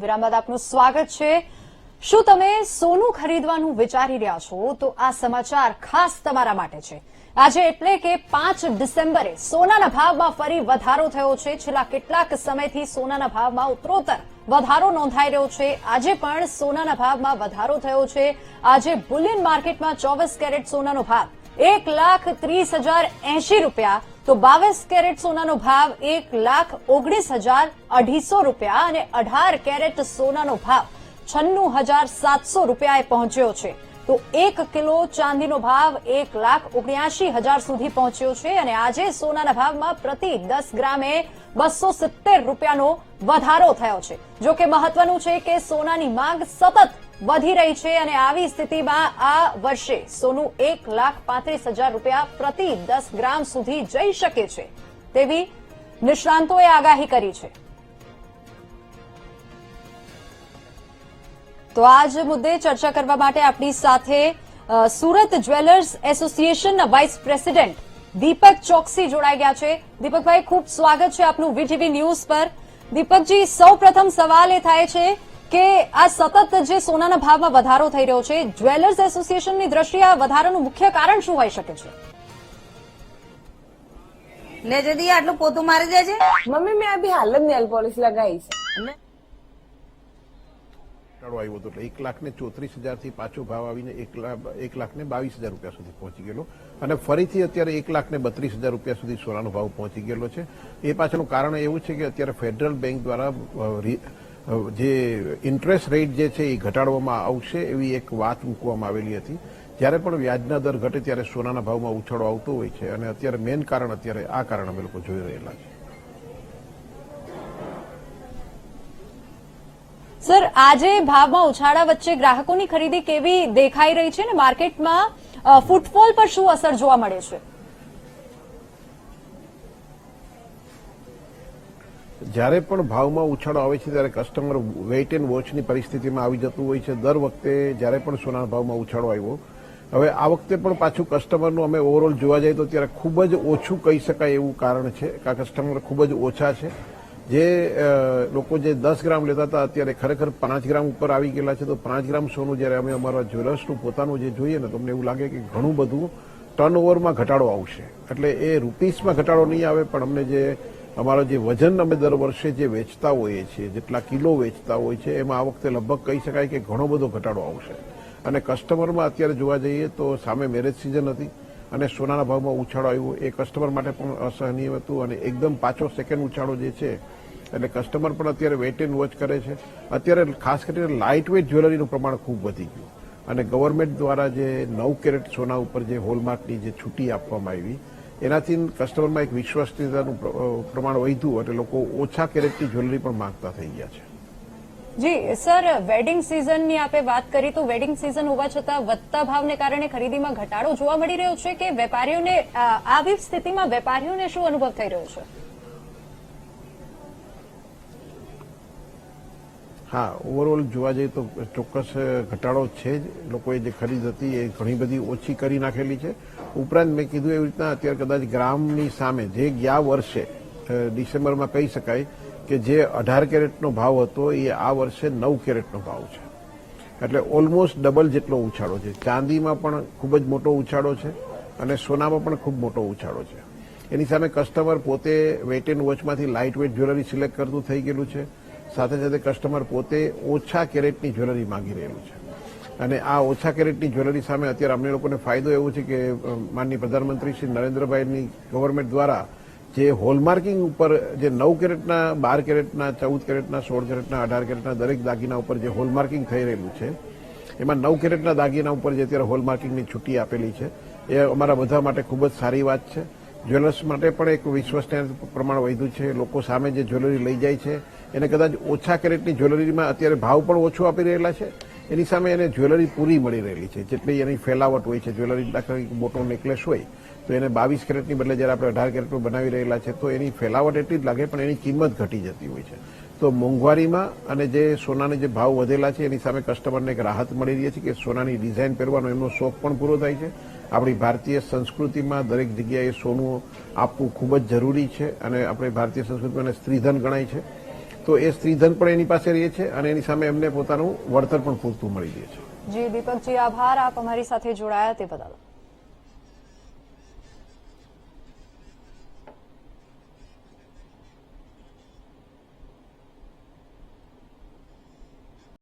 વિરામ બાદ આપનું સ્વાગત છે। શું તમે સોનું ખરીદવાનું વિચારી રહ્યા છો તો આ સમાચાર ખાસ તમારા માટે છે। આજે એટલે કે 5 ડિસેમ્બરે સોનાના ભાવમાં ફરી વધારો થયો છે। છેલ્લા કેટલાક સમયથી સોનાના ભાવમાં ઉત્તરોત્તર વધારો નોંધાઈ રહ્યો છે। આજે પણ સોનાના ભાવમાં વધારો થયો છે। આજે બુલિયન માર્કેટમાં 24 કેરેટ સોનાનો ભાવ ₹1,30,080 તો 22 કેરેટ સોનાનો ભાવ ₹1,19,200 અને 18 કેરેટ સોનાનો ભાવ ₹96,700 પહોંચ્યો છે। તો 1 કિલો ચાંદીનો ભાવ ₹1,79,000 સુધી પહોંચ્યો છે અને આજે સોનાના ભાવમાં પ્રતિ 10 ગ્રામે ₹270નો વધારો થયો છે। જો કે મહત્વનું છે કે સોનાની માંગ સતત વધી રહી છે અને આવી સ્થિતિમાં આ વર્ષે સોનું ₹1,35,000 પ્રતિ 10 ગ્રામ સુધી જઈ શકે છે તેવી નિષ્ણાંતોએ આગાહી કરી છે। તો આજ મુદ્દે ચર્ચા કરવા માટે આપણી સાથે સુરત જ્વેલર્સ એસોસિએશનના વાઇસ પ્રેસિડેન્ટ દીપક ચોકસી જોડાઈ ગયા છે। દીપકભાઈ, ખૂબ સ્વાગત છે આપનું વીટીવી ન્યૂઝ પર। દીપકજી, સૌપ્રથમ સવાલ એ થાય છે કે આ સતત જે સોનાના ભાવમાં વધારો થઈ રહ્યો છે, જ્વેલર્સ એસોસિએશનની દ્રષ્ટિએ આ વધારાનું મુખ્ય કારણ શું હોઈ શકે છે? લે જદી આટલું પોતું મારી જાય છે। મમ્મી મેં અભી હાલ જ નેલ પોલિશ લગાવી છે। આવ્યો હતો એટલે 1,34,000 થી પાછો ભાવ આવીને 1,22,000 સુધી પહોંચી ગયેલો અને ફરીથી અત્યારે 1,32,000 સુધી સોનાનો ભાવ પહોંચી ગયેલો છે। એ પાછળનું કારણ એવું છે કે અત્યારે ફેડરલ બેંક દ્વારા જે ઇન્ટરેસ્ટ રેટ જે છે એ ઘટાડવામાં આવશે એવી એક વાત મૂકવામાં આવેલી હતી। જ્યારે પણ વ્યાજના દર ઘટે ત્યારે સોનાના ભાવમાં ઉછાળો આવતો હોય છે અને અત્યારે મેઇન કારણ અત્યારે આ કારણ અમે લોકો જોઈ રહેલા છે। સર, આજે ભાવમાં ઉછાળા વચ્ચે ગ્રાહકોની ખરીદી કેવી દેખાઈ રહી છે અને માર્કેટમાં ફૂટફોલ પર શું અસર જોવા મળે છે? જ્યારે પણ ભાવમાં ઉછાળો આવે છે ત્યારે કસ્ટમર વેઇટ એન્ડ વોચની પરિસ્થિતિમાં આવી જતું હોય છે। દર વખતે જ્યારે પણ સોનાના ભાવમાં ઉછાળો આવ્યો, હવે આ વખતે પણ પાછું કસ્ટમરનું અમે ઓવરઓલ જોવા જઈએ તો ત્યારે ખૂબ જ ઓછું કહી શકાય એવું કારણ છે કે આ કસ્ટમર ખૂબ જ ઓછા છે। જે લોકો જે 10 ગ્રામ લેતા હતા અત્યારે ખરેખર 5 ગ્રામ ઉપર આવી ગયેલા છે। તો 5 ગ્રામ સોનું જ્યારે અમે અમારા જ્વેલર્સનું પોતાનું જે જોઈએ ને તો અમને એવું લાગે કે ઘણું બધું ટર્નઓવરમાં ઘટાડો આવશે। એટલે એ રૂપીસમાં ઘટાડો નહીં આવે પણ અમને જે અમારો જે વજન અમે દર વર્ષે જે વેચતા હોઈએ છીએ, જેટલા કિલો વેચતા હોય છે એમાં આ વખતે લગભગ કહી શકાય કે ઘણો બધો ઘટાડો આવશે। અને કસ્ટમરમાં અત્યારે જોવા જઈએ તો સામે મેરેજ સિઝન હતી અને સોનાના ભાવમાં ઉછાળો આવ્યો એ કસ્ટમર માટે પણ અસહનીય હતું અને એકદમ 5 સેકન્ડ ઉછાળો જે છે એટલે કસ્ટમર પણ અત્યારે વેઇટ એન્ડ વોચ કરે છે। અત્યારે ખાસ કરીને લાઇટ વેઇટ જ્વેલરીનું પ્રમાણ ખૂબ વધી ગયું અને ગવર્મેન્ટ દ્વારા જે 9 કેરેટ સોના ઉપર જે હોલમાર્કની જે છૂટી આપવામાં આવી એનાથી કસ્ટમરમાં એક વિશ્વસનીયતાનું પ્રમાણ વધ્યું એટલે લોકો ઓછા કેરેટની જ્વેલરી પણ માંગતા થઈ ગયા છે। જી સર, વેડિંગ સિઝનની આપે વાત કરી તો વેડિંગ સિઝન હોવા છતાં વધતા ભાવને કારણે ખરીદીમાં ઘટાડો જોવા મળી રહ્યો છે કે વેપારીઓને આવી સ્થિતિમાં વેપારીઓને શું અનુભવ થઈ રહ્યો છે? હા, ઓવરઓલ જોવા જઈએ તો ચોક્કસ ઘટાડો છે જ। લોકોએ જે ખરીદ હતી એ ઘણી બધી ઓછી કરી નાખેલી છે। ઉપરાંત મેં કીધું એવી રીતના અત્યારે કદાચ ગ્રામની સામે જે ગયા વર્ષે ડિસેમ્બરમાં કહી શકાય કે જે 18 કેરેટનો ભાવ હતો એ આ વર્ષે 9 કેરેટનો ભાવ છે। એટલે ઓલમોસ્ટ ડબલ જેટલો ઉછાળો છે। ચાંદીમાં પણ ખૂબ જ મોટો ઉછાળો છે અને સોનામાં પણ ખૂબ મોટો ઉછાળો છે। એની સામે કસ્ટમર પોતે વેઇટ એન્ડ વોચમાંથી લાઇટ વેઇટ જ્વેલરી સિલેક્ટ કરતું થઈ ગયેલું છે। સાથે સાથે કસ્ટમર પોતે ઓછા કેરેટની જ્વેલરી માંગી રહેલું છે અને આ ઓછા કેરેટની જ્વેલરી સામે અત્યારે અમને લોકોને ફાયદો એવો છે કે માનનીય પ્રધાનમંત્રી શ્રી નરેન્દ્રભાઈની ગવર્મેન્ટ દ્વારા જે હોલમાર્કિંગ ઉપર જે 9 કેરેટના, 12 કેરેટના, 14 કેરેટના, 16 કેરેટના, 18 કેરેટના દરેક દાગીના ઉપર જે હોલમાર્કિંગ થઈ રહેલું છે એમાં 9 કેરેટના દાગીના ઉપર જે અત્યારે હોલમાર્કિંગની છૂટી આપેલી છે એ અમારા બધા માટે ખૂબ જ સારી વાત છે। જ્વેલર્સ માટે પણ એક વિશ્વસનીય પ્રમાણ વધ્યું છે। લોકો સામે જે જ્વેલરી લઈ જાય છે એને કદાચ ઓછા કેરેટની જ્વેલરીમાં અત્યારે ભાવ પણ ઓછો આપી રહેલા છે, એની સામે એને જ્વેલરી પૂરી મળી રહેલી છે। જેટલી એની ફેલાવટ હોય છે, જ્વેલરી દાખલા મોટો નેકલેસ હોય તો એને 22 કેરેટની બદલે જ્યારે આપણે 18 કેરેટનું બનાવી રહેલા છે તો એની ફેલાવટ એટલી જ લાગે પણ એની કિંમત ઘટી જતી હોય છે। તો મોંઘવારીમાં અને જે સોનાના જે ભાવ વધેલા છે એની સામે કસ્ટમરને એક રાહત મળી રહી છે કે સોનાની ડિઝાઇન પહેરવાનો એમનો શોખ પણ પૂરો થાય છે। આપણી ભારતીય સંસ્કૃતિમાં દરેક જગ્યાએ સોનું આપવું ખૂબ જ જરૂરી છે અને આપણી ભારતીય સંસ્કૃતિમાં સ્ત્રીધન ગણાય છે। તો એ સ્ત્રીધન પણ એની પાસે રહે છે અને એની સામે એમને પોતાનું વળતર પણ પૂરતું મળી રહે છે. જી દીપકજી, આભાર આપ અમારી સાથે જોડાયા તે બદલ.